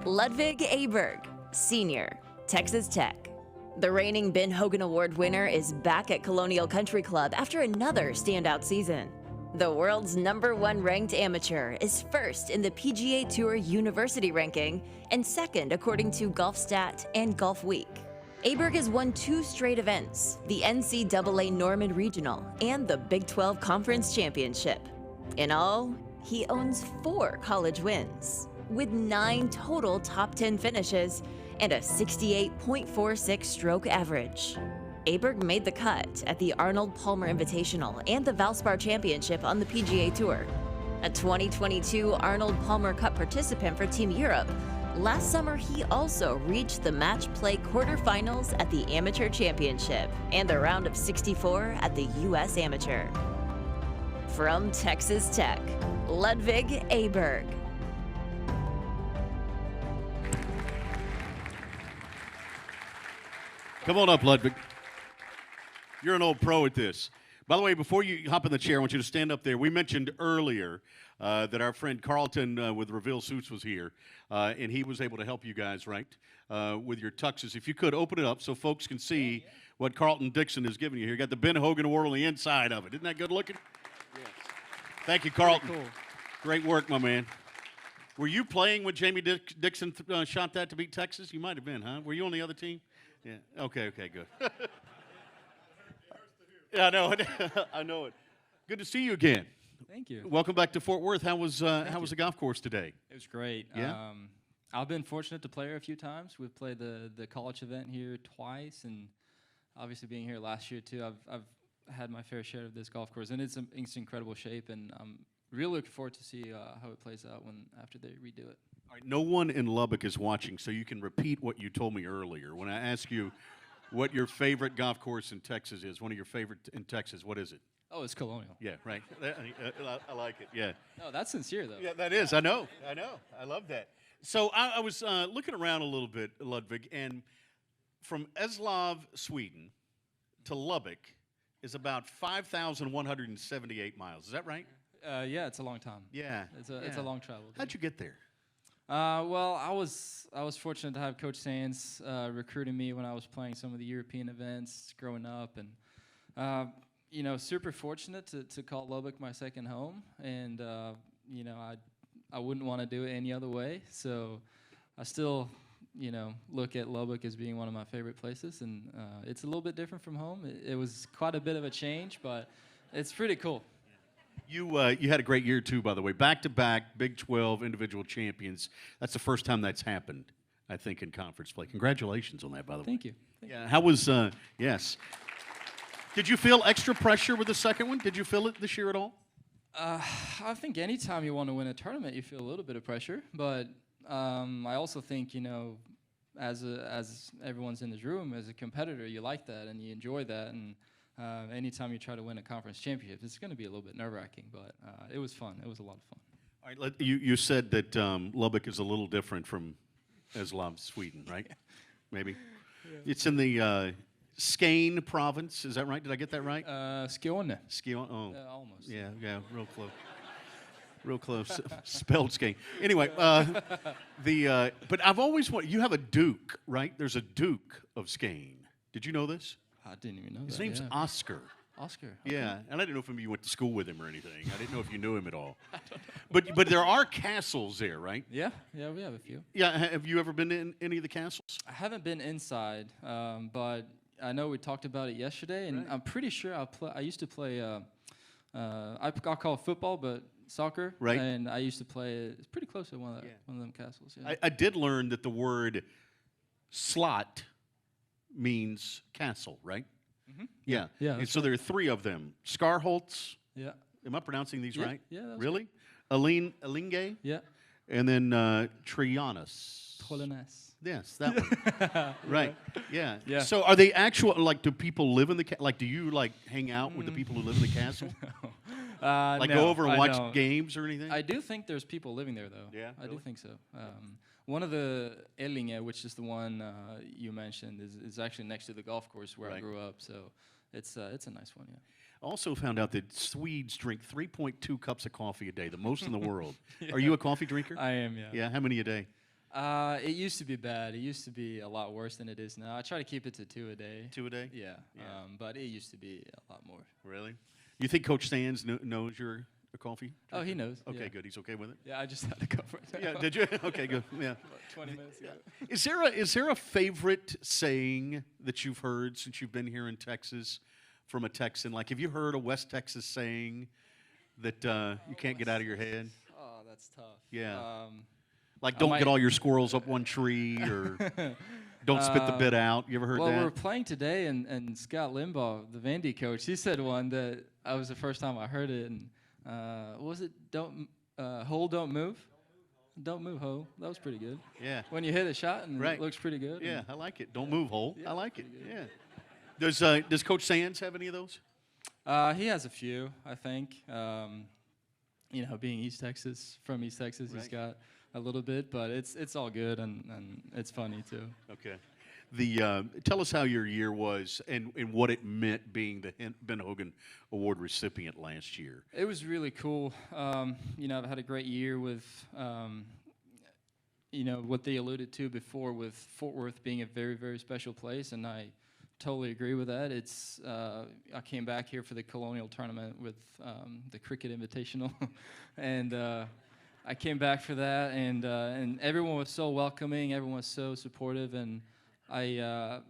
Ludvig Aberg, Senior, Texas Tech. The reigning Ben Hogan Award winner is back at Colonial Country Club after another standout season. The world's #1 ranked amateur is first in the PGA Tour University ranking and second according to GolfStat and Golf Week. Aberg has won 2 straight events, the NCAA Norman Regional and the Big 12 Conference Championship. In all, he owns 4 college wins, with 9 total top 10 finishes and a 68.46 stroke average. Aberg made the cut at the Arnold Palmer Invitational and the Valspar Championship on the PGA Tour. A 2022 Arnold Palmer Cup participant for Team Europe, last summer he also reached the match play quarterfinals at the Amateur Championship and the round of 64 at the U.S. Amateur. From Texas Tech, Ludvig Aberg. Come on up, Ludvig. You're an old pro at this. By the way, before you hop in the chair, I want you to stand up there. We mentioned earlier that our friend Carlton with Reveal Suits was here, and he was able to help you guys, right, with your tuxes. If you could, open it up so folks can see what Carlton Dixon is giving you here. You got the Ben Hogan Award on the inside of it. Isn't that good looking? Yes. Thank you, Carlton. Cool. Great work, my man. Were you playing when Jamie Dixon shot that to beat Texas? You might have been, huh? Were you on the other team? Yeah. Okay, good. Yeah, I know it. I know it. Good to see you again. Thank you. Welcome back to Fort Worth. How was the golf course today? It was great. Yeah? I've been fortunate to play here a few times. We've played the college event here twice, and obviously being here last year too, I've had my fair share of this golf course, and it's in incredible shape, and I'm really looking forward to see how it plays out after they redo it. All right, no one in Lubbock is watching, so you can repeat what you told me earlier. When I asked you what your favorite golf course in Texas is, one of your favorite in Texas, what is it? Oh, it's Colonial. Yeah, right. I like it, yeah. No, that's sincere, though. Yeah, that is. I know. I love that. So I was looking around a little bit, Ludvig, and from Eslöv, Sweden, to Lubbock is about 5,178 miles. Is that right? Yeah, it's a long time. Yeah. It's a long travel. How'd you get there? Well, I was fortunate to have Coach Sands recruiting me when I was playing some of the European events growing up, and super fortunate to call Lubbock my second home, and I wouldn't want to do it any other way. So I still look at Lubbock as being one of my favorite places, and it's a little bit different from home. It was quite a bit of a change, but it's pretty cool. You had a great year, too, by the way. Back-to-back Big 12 individual champions. That's the first time that's happened, I think, in conference play. Congratulations on that, by the way. Thank you. Yeah, how was, yes. Did you feel extra pressure with the second one? Did you feel it this year at all? I think anytime you want to win a tournament, you feel a little bit of pressure. But I also think, as everyone's in this room, as a competitor, you like that and you enjoy that. And anytime you try to win a conference championship, it's going to be a little bit nerve-wracking, but it was fun. It was a lot of fun. All right, you said that Lubbock is a little different from Eslöv, Sweden, right? Maybe. Yeah. It's in the Skane province. Is that right? Did I get that right? Skåne. Skåne. Oh, almost. Yeah, real close. Real close. Spelled Skane. Anyway, but I've always wanted. You have a Duke, right? There's a Duke of Skane. Did you know this? I didn't even know His that. name's Oscar. Oscar. Okay. Yeah, and I didn't know if you went to school with him or anything. I didn't know if you knew him at all. But there are castles there, right? Yeah, we have a few. Yeah, have you ever been in any of the castles? I haven't been inside, but I know we talked about it yesterday, and right. I'm pretty sure I used to play. I'll call it football, but soccer. Right. And I used to play. It's pretty close to one of them castles. Yeah. I did learn that the word slot means castle, right? Mm-hmm. Yeah. And so there are 3 of them. Skarholtz. Yeah. Am I pronouncing these right? Yeah. Really? Alinge. Yeah. And then Trianus. Trollenes. Yes, that one. Right. Yeah. Yeah. So are they actual, do people live in the, do you, hang out with the people who live in the castle? No. Go over and watch games or anything? I do think there's people living there, though. Yeah, I really? do think so. One of the Ellinge, which is the one you mentioned, is actually next to the golf course where I grew up. So it's a nice one, yeah. Also found out that Swedes drink 3.2 cups of coffee a day, the most in the world. Yeah. Are you a coffee drinker? I am, yeah. Yeah, how many a day? It used to be bad. It used to be a lot worse than it is now. I try to keep it to 2 a day. 2 a day? Yeah. But it used to be a lot more. Really? You think Coach Sands knows you're a coffee? Oh, he knows. Okay, yeah. good. He's okay with it? Yeah, I just had to go for it. Yeah, did you? Okay, good. Yeah. About 20 minutes ago. Is there a favorite saying that you've heard since you've been here in Texas from a Texan? Like, have you heard a West Texas saying that you can't get out of your head? Oh, that's tough. Yeah. Like, don't get all your squirrels up one tree, or don't spit the bit out. You ever heard that? Well, we were playing today, and Scott Limbaugh, the Vandy coach, he said one that I was the first time I heard it. And what was it? Hole, don't move. Don't move, hole. That was pretty good. Yeah. When you hit a shot and it looks pretty good. Yeah, I like it. Don't move, hole. Yeah, I like it. good. Yeah. Does Coach Sands have any of those? He has a few, I think. Being East Texas, from East Texas, he's got a little bit, but it's all good and it's funny too. Okay. Tell us how your year was and what it meant being the Ben Hogan Award recipient last year. It was really cool. I've had a great year with, what they alluded to before with Fort Worth being a very, very special place, and I totally agree with that. I came back here for the Colonial Tournament with the Cricket Invitational, and I came back for that, and everyone was so welcoming, everyone was so supportive, and I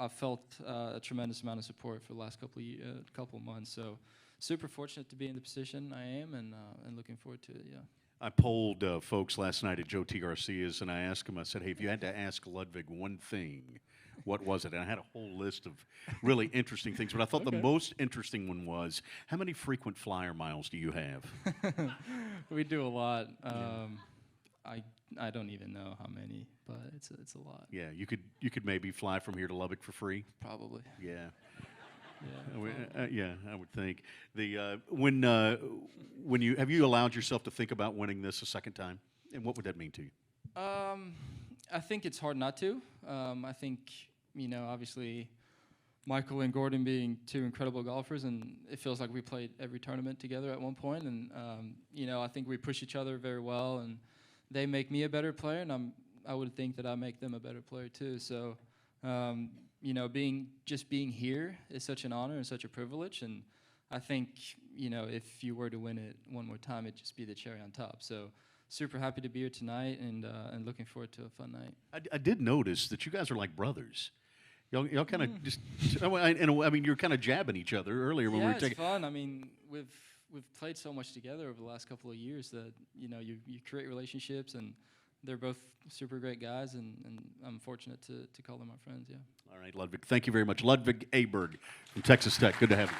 felt a tremendous amount of support for the last couple of months. So super fortunate to be in the position I am, and looking forward to it. Yeah. I polled folks last night at Joe T. Garcia's, and I asked him, I said, hey, if you had to ask Ludvig one thing, what was it? And I had a whole list of really interesting things, but I thought the most interesting one was, how many frequent flyer miles do you have? We do a lot. I don't even know how many, but it's a lot. Yeah, you could maybe fly from here to Lubbock for free. Probably. Yeah. Yeah. I would think. When have you allowed yourself to think about winning this a second time, and what would that mean to you? I think it's hard not to. I think obviously Michael and Gordon being two incredible golfers, and it feels like we played every tournament together at one point, and I think we push each other very well, and they make me a better player, and I would think that I make them a better player too. So being here is such an honor and such a privilege, and I think if you were to win it one more time, it'd just be the cherry on top. So super happy to be here tonight, and looking forward to a fun night. I did notice that you guys are like brothers. Y'all kind of just. I mean, you're kind of jabbing each other earlier when we were taking. It's fun. I mean, we've played so much together over the last couple of years that you create relationships, and they're both super great guys, and I'm fortunate to call them my friends. Yeah. All right, Ludvig. Thank you very much, Ludvig Aberg from Texas Tech. Good to have you.